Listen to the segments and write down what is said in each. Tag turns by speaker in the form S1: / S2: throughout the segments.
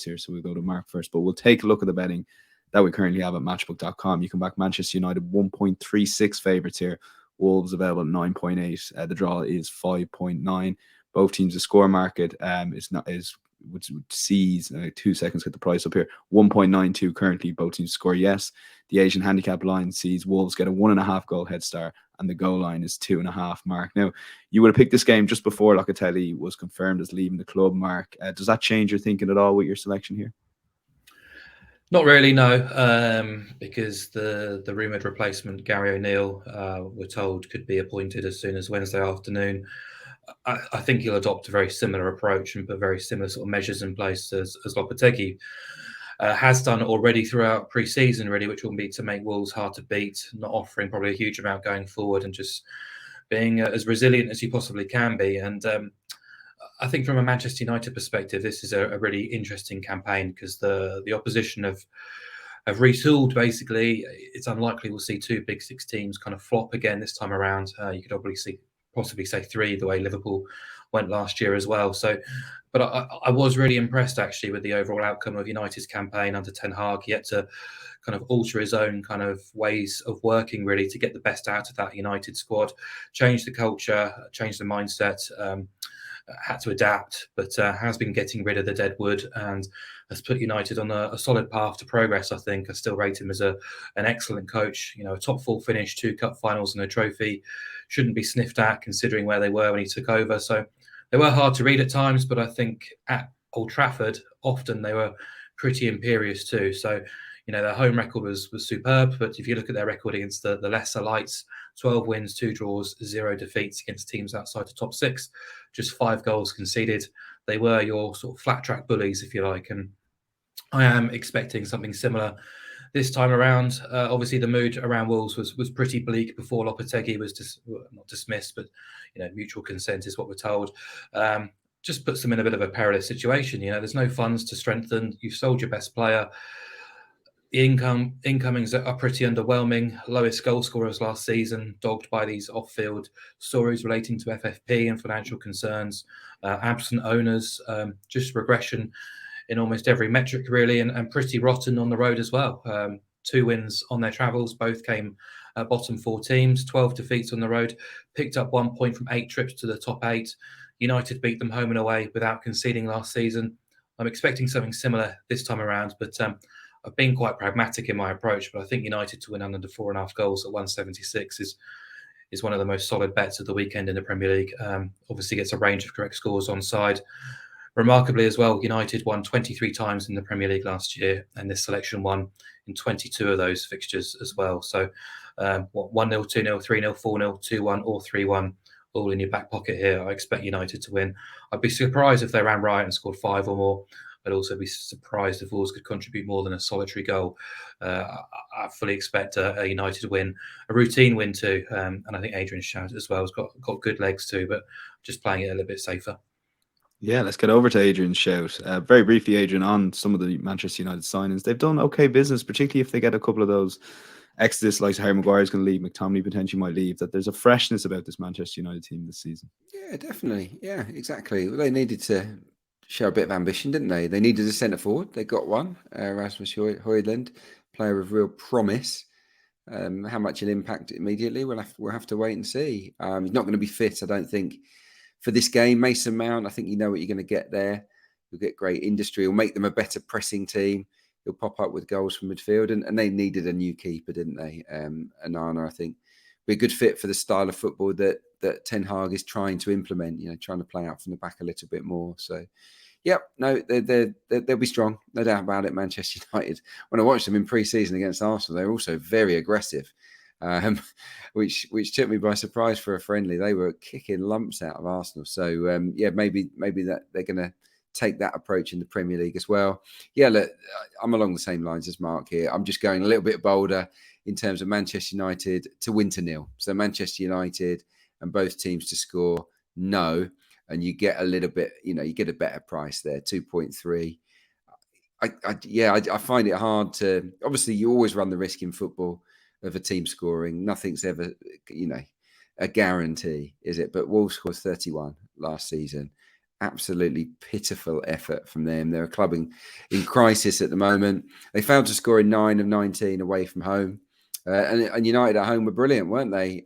S1: favourites here. So we'll go to Mark first, but we'll take a look at the betting that we currently have at matchbook.com. You can back Manchester United 1.36 favourites here. Wolves available at 9.8. The draw is 5.9. Both teams, the score market which sees 2 seconds, get the price up here, 1.92 currently. Both teams score yes. The Asian handicap line sees Wolves get a 1.5 goal head start, and the goal line is 2.5. Mark, now you would have picked this game just before Locatelli was confirmed as leaving the club. Mark, does that change your thinking at all with your selection here?
S2: Not really, no, because the rumoured replacement, Gary O'Neill, we're told could be appointed as soon as Wednesday afternoon. I think he'll adopt a very similar approach and put very similar sort of measures in place as Lopetegui has done already throughout pre-season, really, which will be to make Wolves hard to beat, not offering probably a huge amount going forward, and just being as resilient as you possibly can be. And I think from a Manchester United perspective, this is a really interesting campaign because the opposition have retooled. Basically, it's unlikely we'll see 2 Big Six teams kind of flop again this time around. You could possibly say 3, the way Liverpool went last year as well. So, but I was really impressed actually with the overall outcome of United's campaign under Ten Hag. He had to kind of alter his own kind of ways of working really to get the best out of that United squad, change the culture, change the mindset. Had to adapt, but has been getting rid of the dead wood and has put United on a solid path to progress. I think I still rate him as an excellent coach. A top 4 finish, 2 cup finals and a trophy shouldn't be sniffed at considering where they were when he took over. So they were hard to read at times, but I think at Old Trafford often they were pretty imperious too. So their home record was superb, but if you look at their record against the lesser lights, 12 wins, 2 draws, 0 defeats against teams outside the top 6, just 5 goals conceded. They were your sort of flat track bullies, if you like, and I am expecting something similar this time around. Obviously, the mood around Wolves was pretty bleak before Lopetegui was not dismissed, but mutual consent is what we're told. Just puts them in a bit of a perilous situation. There's no funds to strengthen. You've sold your best player. The incomings are pretty underwhelming. Lowest goal scorers last season, dogged by these off-field stories relating to FFP and financial concerns. Absent owners, just regression in almost every metric really, and pretty rotten on the road as well. 2 wins on their travels, both came bottom 4 teams, 12 defeats on the road, picked up 1 point from 8 trips to the top 8. United beat them home and away without conceding last season. I'm expecting something similar this time around, but I've been quite pragmatic in my approach, but I think United to win under 4.5 goals at 176 is one of the most solid bets of the weekend in the Premier League. Obviously gets a range of correct scores on side. Remarkably as well, United won 23 times in the Premier League last year, and this selection won in 22 of those fixtures as well. So 1-0, 2-0, 3-0, 4-0, 2-1 or 3-1, all in your back pocket here. I expect United to win. I'd be surprised if they ran riot and scored 5 or more. I'd also be surprised if Wolves could contribute more than a solitary goal. I fully expect a United win, a routine win too. And I think Adrian shouted as well. Has got good legs too, but just playing it a little bit safer.
S1: Yeah, let's get over to Adrian's shout. Very briefly, Adrian, on some of the Manchester United signings. They've done okay business, particularly if they get a couple of those exodus, like Harry Maguire's going to leave, McTominay potentially might leave, that there's a freshness about this Manchester United team this season.
S3: Yeah, definitely. Yeah, exactly. Well, they needed to show a bit of ambition, didn't they? They needed a centre forward. They got one, Rasmus Højlund, player of real promise. How much he'll impact immediately, we'll have to wait and see. He's not going to be fit, I don't think, for this game. Mason Mount, I think you know what you're going to get there. You'll get great industry. You'll make them a better pressing team. He'll pop up with goals from midfield, and they needed a new keeper, didn't they? Anana, I think, be a good fit for the style of football that Ten Hag is trying to implement. Trying to play out from the back a little bit more. So, yep, no, they'll be strong, no doubt about it. Manchester United. When I watched them in pre-season against Arsenal, they were also very aggressive, which took me by surprise for a friendly. They were kicking lumps out of Arsenal. So maybe that they're going to take that approach in the Premier League as well. Yeah, look, I'm along the same lines as Mark here. I'm just going a little bit bolder in terms of Manchester United to win to 0. So Manchester United and both teams to score no, and you get a little bit, you get a better price there, 2.3. I find it hard to. Obviously, you always run the risk in football of a team scoring. Nothing's ever, a guarantee, is it? But Wolves scored 31 last season. absolutely pitiful effort from them. They're a club in crisis at the moment. They failed to score in 9 of 19 away from home. And United at home were brilliant, weren't they?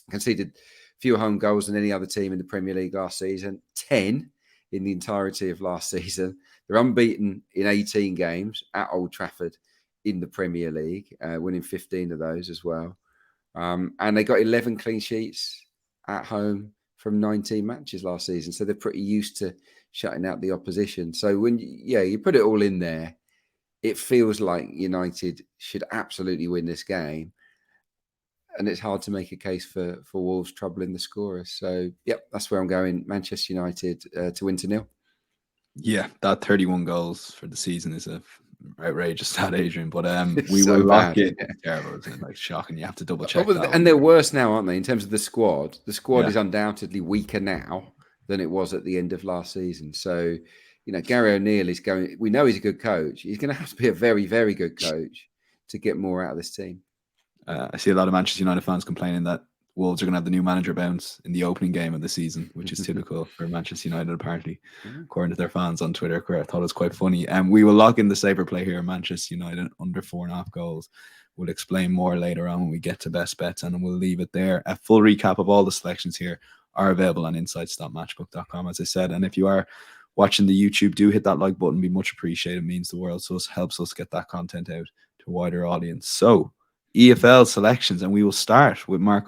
S3: Conceded fewer home goals than any other team in the Premier League last season, 10 in the entirety of last season. They're unbeaten in 18 games at Old Trafford in the Premier League, winning 15 of those as well. And they got 11 clean sheets at home from 19 matches last season. So they're pretty used to shutting out the opposition. So when you put it all in there, it feels like United should absolutely win this game. And it's hard to make a case for Wolves troubling the scorers. So, yep, that's where I'm going. Manchester United to win 2-0.
S1: Yeah, that 31 goals for the season is a outrageous stat, Adrian. But we
S3: so
S1: will lock
S3: bad,
S1: it.
S3: yeah.
S1: It's terrible, isn't it? Like, shocking. You have to double check.
S3: And they're worse now, aren't they? In terms of the squad is undoubtedly weaker now than it was at the end of last season. So, Gary O'Neill is going. We know he's a good coach. He's going to have to be a very, very good coach to get more out of this team.
S1: I see a lot of Manchester United fans complaining that Wolves are going to have the new manager bounce in the opening game of the season, which is typical for Manchester United, apparently, according to their fans on Twitter. I thought it was quite funny. And we will lock in the saber play here, Manchester United under 4.5 goals. We'll explain more later on when we get to best bets, and we'll leave it there. A full recap of all the selections here are available on insights.matchbook.com, as I said. And if you are watching the YouTube, do hit that like button. Be much appreciated. It means the world. So it helps us get that content out to a wider audience. So EFL selections, and we will start with Marco